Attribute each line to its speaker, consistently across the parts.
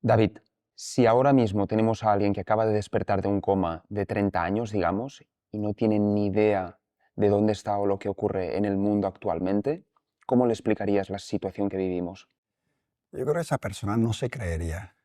Speaker 1: David, si ahora mismo tenemos a alguien que acaba de despertar de un coma de 30 años, digamos, y no tiene ni idea de dónde está o lo que ocurre en el mundo actualmente, ¿cómo le explicarías la situación que vivimos?
Speaker 2: Yo creo que esa persona no se creería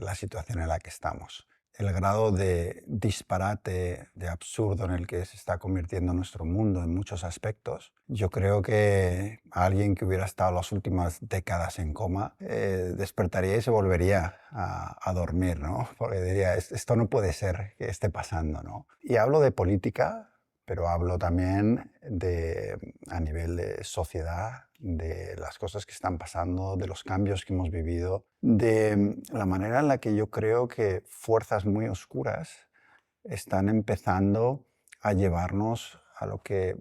Speaker 2: la situación en la que estamos. El grado de disparate, de absurdo en el que se está convirtiendo nuestro mundo en muchos aspectos, yo creo que alguien que hubiera estado las últimas décadas en coma despertaría y se volvería a dormir, ¿no? Porque diría, Esto no puede ser que esté pasando", ¿no? Y hablo de política, pero hablo también a nivel de sociedad, de las cosas que están pasando, de los cambios que hemos vivido, de la manera en la que yo creo que fuerzas muy oscuras están empezando a llevarnos a lo que,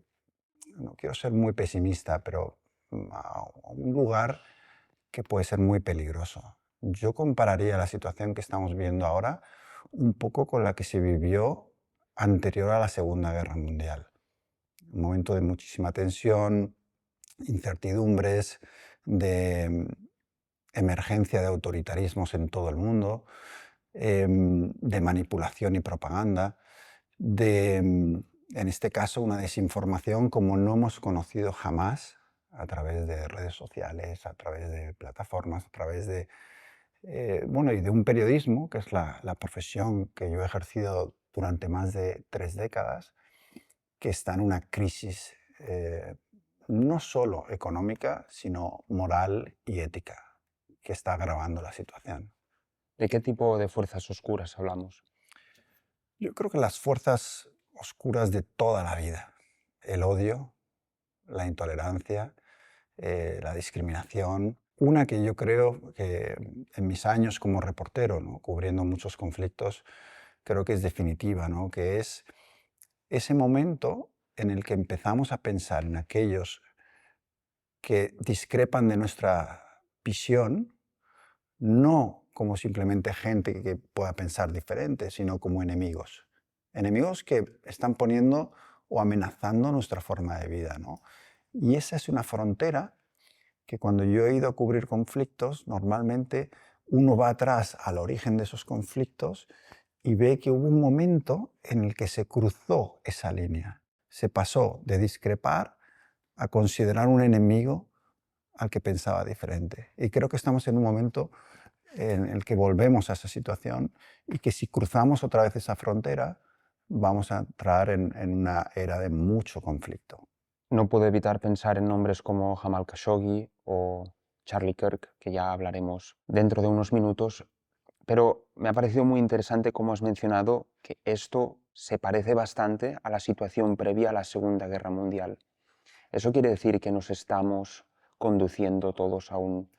Speaker 2: no quiero ser muy pesimista, pero a un lugar que puede ser muy peligroso. Yo compararía la situación que estamos viendo ahora un poco con la que se vivió anterior a la Segunda Guerra Mundial. Un momento de muchísima tensión, incertidumbres, de emergencia de autoritarismos en todo el mundo, de manipulación y propaganda, en este caso, una desinformación como no hemos conocido jamás a través de redes sociales, a través de plataformas, a través de, bueno, y de un periodismo, que es la profesión que yo he ejercido durante más de 3 décadas, que está en una crisis no solo económica, sino moral y ética, que está agravando la situación.
Speaker 1: ¿De qué tipo de fuerzas oscuras hablamos?
Speaker 2: Yo creo que las fuerzas oscuras de toda la vida, el odio, la intolerancia, la discriminación, una que yo creo que en mis años como reportero, ¿no?, cubriendo muchos conflictos, creo que es definitiva, ¿no?, que es ese momento en el que empezamos a pensar en aquellos que discrepan de nuestra visión, no como simplemente gente que pueda pensar diferente, sino como enemigos. Enemigos que están poniendo o amenazando nuestra forma de vida, ¿no? Y esa es una frontera que cuando yo he ido a cubrir conflictos, normalmente uno va atrás al origen de esos conflictos y ve que hubo un momento en el que se cruzó esa línea. Se pasó de discrepar a considerar un enemigo al que pensaba diferente. Y creo que estamos en un momento en el que volvemos a esa situación y que si cruzamos otra vez esa frontera, vamos a entrar en una era de mucho conflicto.
Speaker 1: No puedo evitar pensar en nombres como Jamal Khashoggi o Charlie Kirk, que ya hablaremos dentro de unos minutos, pero me ha parecido muy interesante cómo has mencionado que esto se parece bastante a la situación previa a la Segunda Guerra Mundial. ¿Eso quiere decir que nos estamos conduciendo todos a un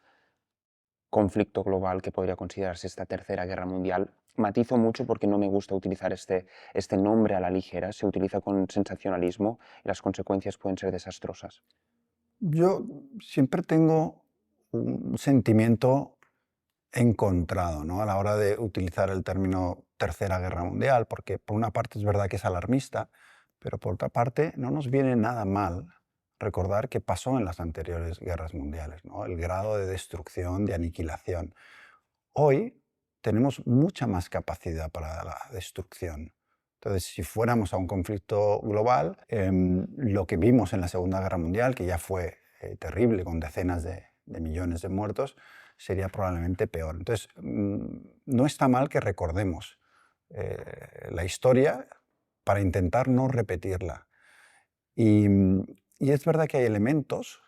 Speaker 1: conflicto global que podría considerarse esta Tercera Guerra Mundial? Matizo mucho porque no me gusta utilizar este nombre a la ligera, se utiliza con sensacionalismo y las consecuencias pueden ser desastrosas.
Speaker 2: Yo siempre tengo un sentimiento encontrado, ¿no?, a la hora de utilizar el término Tercera Guerra Mundial, porque por una parte es verdad que es alarmista, pero por otra parte no nos viene nada mal recordar qué pasó en las anteriores guerras mundiales, ¿no?, el grado de destrucción, de aniquilación. Hoy tenemos mucha más capacidad para la destrucción. Entonces, si fuéramos a un conflicto global, lo que vimos en la Segunda Guerra Mundial, que ya fue terrible, con decenas de millones de muertos, sería probablemente peor. Entonces, no está mal que recordemos la historia para intentar no repetirla. Y es verdad que hay elementos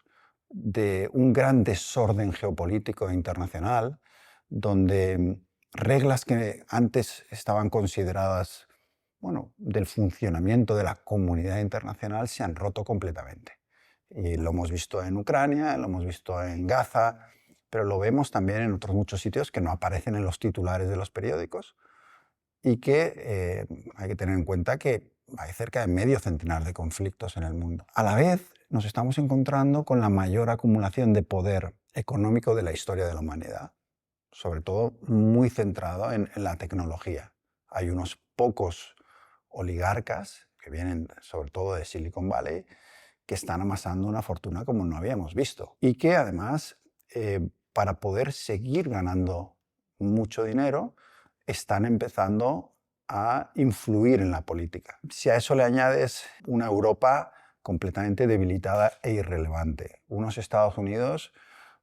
Speaker 2: de un gran desorden geopolítico internacional, donde reglas que antes estaban consideradas, bueno, del funcionamiento de la comunidad internacional se han roto completamente. Y lo hemos visto en Ucrania, lo hemos visto en Gaza, pero lo vemos también en otros muchos sitios que no aparecen en los titulares de los periódicos y que hay que tener en cuenta que hay cerca de medio centenar de conflictos en el mundo. A la vez, nos estamos encontrando con la mayor acumulación de poder económico de la historia de la humanidad, sobre todo muy centrado en la tecnología. Hay unos pocos oligarcas que vienen sobre todo de Silicon Valley que están amasando una fortuna como no habíamos visto y que además, para poder seguir ganando mucho dinero, están empezando a influir en la política. Si a eso le añades una Europa completamente debilitada e irrelevante, unos Estados Unidos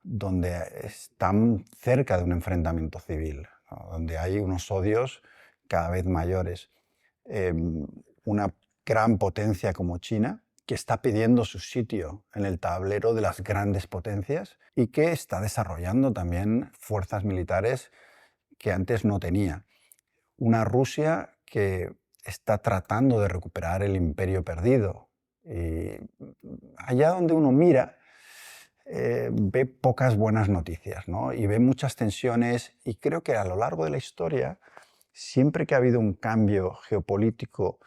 Speaker 2: donde están cerca de un enfrentamiento civil, ¿no? Donde hay unos odios cada vez mayores, una gran potencia como China, que está pidiendo su sitio en el tablero de las grandes potencias y que está desarrollando también fuerzas militares que antes no tenía. Una Rusia que está tratando de recuperar el imperio perdido. Y allá donde uno mira, ve pocas buenas noticias, ¿no? Y ve muchas tensiones, y creo que a lo largo de la historia, siempre que ha habido un cambio geopolítico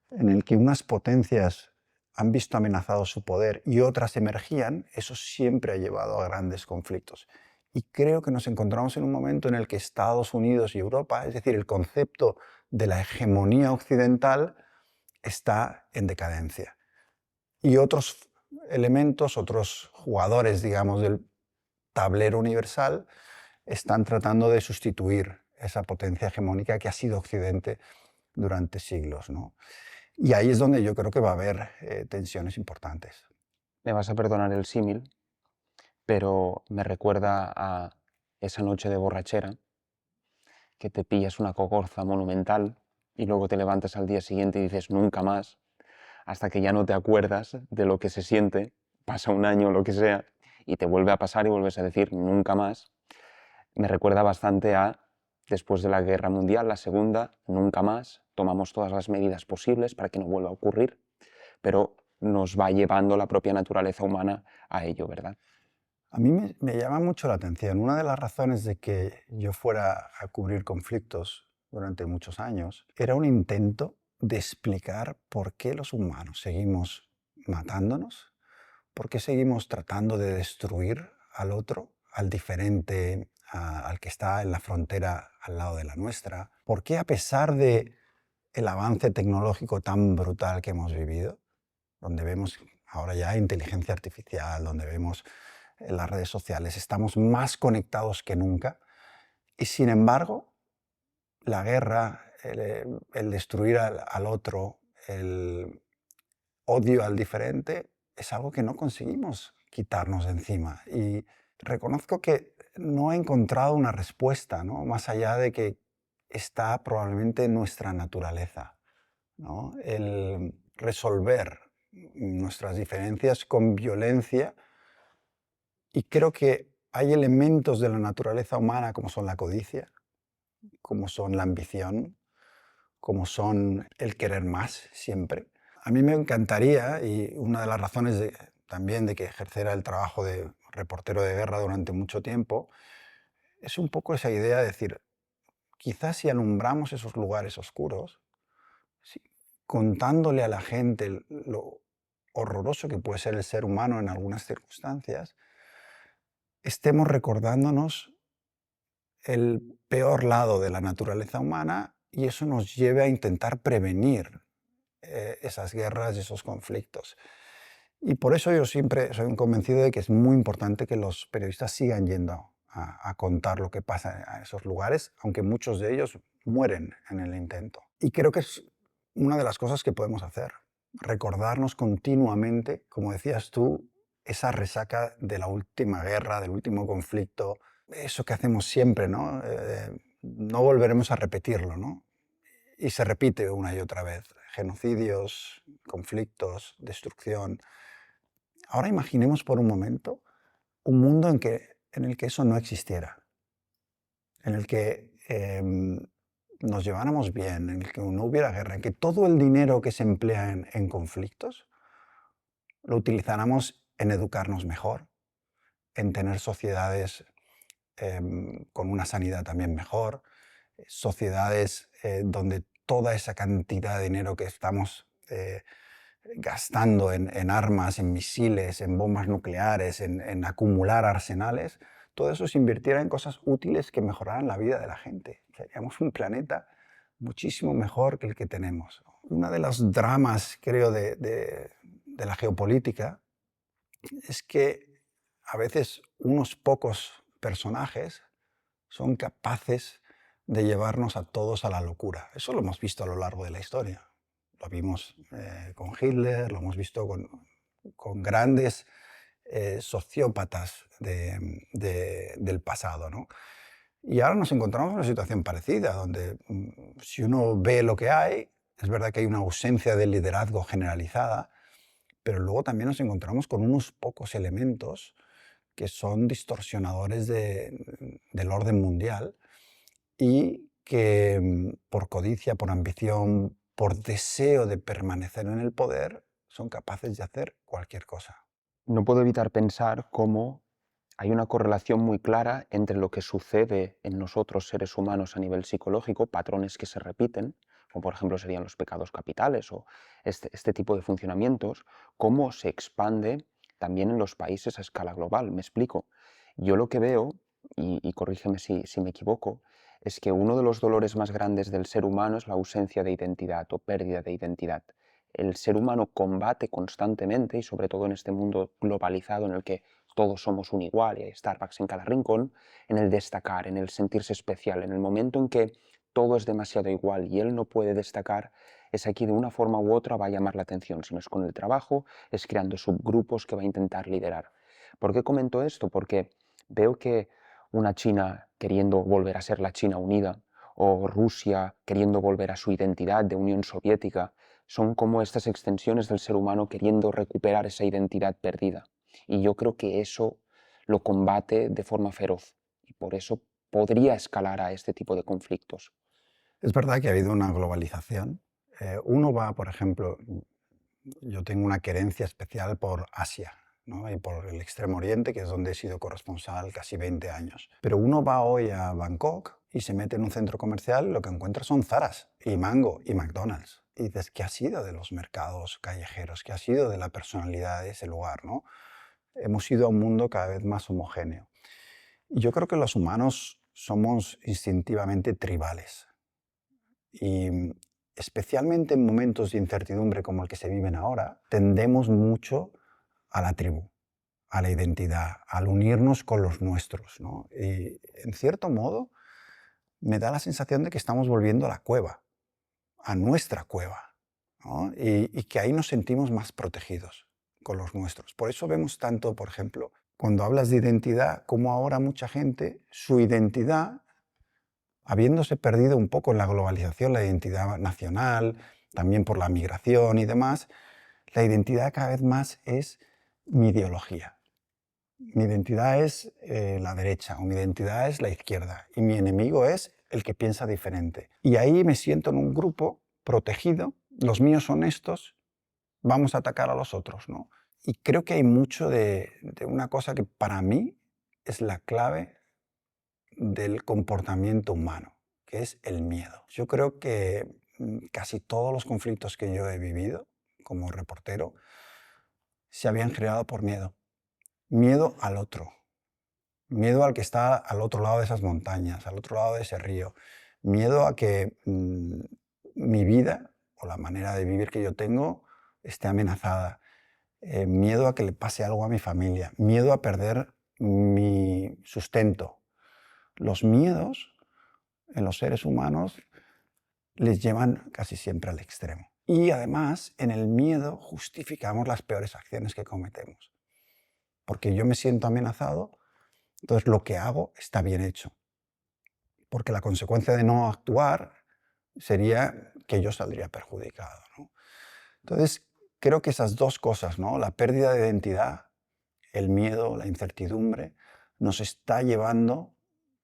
Speaker 2: en el que unas potencias han visto amenazado su poder y otras emergían, eso siempre ha llevado a grandes conflictos. Y creo que nos encontramos en un momento en el que Estados Unidos y Europa, es decir, el concepto de la hegemonía occidental, está en decadencia. Y otros elementos, otros jugadores, digamos, del tablero universal, están tratando de sustituir esa potencia hegemónica que ha sido Occidente durante siglos, ¿no? Y ahí es donde yo creo que va a haber tensiones importantes.
Speaker 1: Me vas a perdonar el símil, pero me recuerda a esa noche de borrachera que te pillas una cogorza monumental y luego te levantas al día siguiente y dices nunca más, hasta que ya no te acuerdas de lo que se siente, pasa un año o lo que sea, y te vuelve a pasar y vuelves a decir nunca más. Me recuerda bastante a después de la Guerra Mundial, la Segunda, nunca más, tomamos todas las medidas posibles para que no vuelva a ocurrir, pero nos va llevando la propia naturaleza humana a ello, ¿verdad?
Speaker 2: A mí me llama mucho la atención. Una de las razones de que yo fuera a cubrir conflictos durante muchos años era un intento de explicar por qué los humanos seguimos matándonos, por qué seguimos tratando de destruir al otro, al diferente, al que está en la frontera al lado de la nuestra, por qué a pesar de el avance tecnológico tan brutal que hemos vivido, donde vemos ahora ya inteligencia artificial, donde vemos en las redes sociales, estamos más conectados que nunca, y sin embargo, la guerra, el destruir al otro, el odio al diferente, es algo que no conseguimos quitarnos de encima. Y reconozco que no he encontrado una respuesta, ¿no? Más allá de que está probablemente en nuestra naturaleza, ¿no? El resolver nuestras diferencias con violencia. Y creo que hay elementos de la naturaleza humana como son la codicia, como son la ambición, como son el querer más siempre. A mí me encantaría, y una de las razones también de que ejerciera el trabajo de reportero de guerra durante mucho tiempo, es un poco esa idea de decir, quizás si alumbramos esos lugares oscuros, si- contándole a la gente lo horroroso que puede ser el ser humano en algunas circunstancias, estemos recordándonos el peor lado de la naturaleza humana y eso nos lleve a intentar prevenir esas guerras y esos conflictos. Y por eso yo siempre soy un convencido de que es muy importante que los periodistas sigan yendo a contar lo que pasa a esos lugares, aunque muchos de ellos mueren en el intento. Y creo que es una de las cosas que podemos hacer, recordarnos continuamente, como decías tú, esa resaca de la última guerra, del último conflicto, eso que hacemos siempre, ¿no? No volveremos a repetirlo, ¿no? Y se repite una y otra vez. Genocidios, conflictos, destrucción. Ahora imaginemos por un momento un mundo en el que eso no existiera, en el que nos lleváramos bien, en el que no hubiera guerra, en que todo el dinero que se emplea en conflictos lo utilizáramos en educarnos mejor, en tener sociedades con una sanidad también mejor, sociedades donde toda esa cantidad de dinero que estamos gastando en armas, en misiles, en bombas nucleares, en acumular arsenales, todo eso se invirtiera en cosas útiles que mejoraran la vida de la gente. Seríamos un planeta muchísimo mejor que el que tenemos. Uno de los dramas, creo, de la geopolítica es que a veces unos pocos personajes son capaces de llevarnos a todos a la locura. Eso lo hemos visto a lo largo de la historia. Lo vimos con Hitler, lo hemos visto con grandes sociópatas del pasado, ¿no? Y ahora nos encontramos en una situación parecida, donde si uno ve lo que hay, es verdad que hay una ausencia de liderazgo generalizada, pero luego también nos encontramos con unos pocos elementos que son distorsionadores del orden mundial y que por codicia, por ambición, por deseo de permanecer en el poder, son capaces de hacer cualquier cosa.
Speaker 1: No puedo evitar pensar cómo hay una correlación muy clara entre lo que sucede en nosotros seres humanos a nivel psicológico, patrones que se repiten, como por ejemplo serían los pecados capitales o este tipo de funcionamientos, cómo se expande también en los países a escala global. Me explico. Yo lo que veo, y corrígeme si me equivoco, es que uno de los dolores más grandes del ser humano es la ausencia de identidad o pérdida de identidad. El ser humano combate constantemente, y sobre todo en este mundo globalizado en el que todos somos un igual y hay Starbucks en cada rincón, en el destacar, en el sentirse especial, en el momento en que todo es demasiado igual y él no puede destacar, es aquí de una forma u otra va a llamar la atención, si no es con el trabajo, es creando subgrupos que va a intentar liderar. ¿Por qué comento esto? Porque veo que una China queriendo volver a ser la China unida, o Rusia queriendo volver a su identidad de Unión Soviética, son como estas extensiones del ser humano queriendo recuperar esa identidad perdida. Y yo creo que eso lo combate de forma feroz y por eso podría escalar a este tipo de conflictos.
Speaker 2: Es verdad que ha habido una globalización. Uno va, por ejemplo, yo tengo una querencia especial por Asia, ¿no? Y por el Extremo Oriente, que es donde he sido corresponsal casi 20 años. Pero uno va hoy a Bangkok y se mete en un centro comercial y lo que encuentra son Zaras y Mango y McDonald's. Y dices, ¿qué ha sido de los mercados callejeros? ¿Qué ha sido de la personalidad de ese lugar, ¿no? Hemos ido a un mundo cada vez más homogéneo. Y yo creo que los humanos somos instintivamente tribales. Y especialmente en momentos de incertidumbre como el que se viven ahora, tendemos mucho a la tribu, a la identidad, al unirnos con los nuestros, ¿no? Y en cierto modo me da la sensación de que estamos volviendo a la cueva, a nuestra cueva, ¿no? Y que ahí nos sentimos más protegidos con los nuestros. Por eso vemos tanto, por ejemplo, cuando hablas de identidad, como ahora mucha gente, su identidad, habiéndose perdido un poco en la globalización, la identidad nacional, también por la migración y demás, la identidad cada vez más es mi ideología. Mi identidad es la derecha o mi identidad es la izquierda y mi enemigo es el que piensa diferente. Y ahí me siento en un grupo protegido, los míos son estos, vamos a atacar a los otros, ¿no? Y creo que hay mucho de una cosa que para mí es la clave del comportamiento humano, que es el miedo. Yo creo que casi todos los conflictos que yo he vivido como reportero se habían creado por miedo. Miedo al otro, miedo al que está al otro lado de esas montañas, al otro lado de ese río, miedo a que mi vida o la manera de vivir que yo tengo esté amenazada, miedo a que le pase algo a mi familia, miedo a perder mi sustento. Los miedos en los seres humanos les llevan casi siempre al extremo. Y además, en el miedo justificamos las peores acciones que cometemos. Porque yo me siento amenazado, entonces lo que hago está bien hecho. Porque la consecuencia de no actuar sería que yo saldría perjudicado, ¿no? Entonces, creo que esas dos cosas, ¿no? La pérdida de identidad, el miedo, la incertidumbre, nos está llevando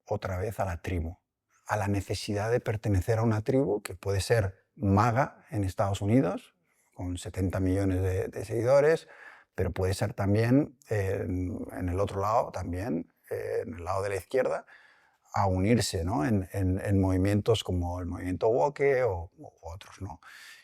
Speaker 2: otra vez a la tribu, a la necesidad de pertenecer a una tribu que puede ser MAGA en Estados Unidos, con 70 millones de seguidores, pero puede ser también en el otro lado, también en el lado de la izquierda, a unirse, ¿no? en movimientos como el movimiento woke o otros, ¿no?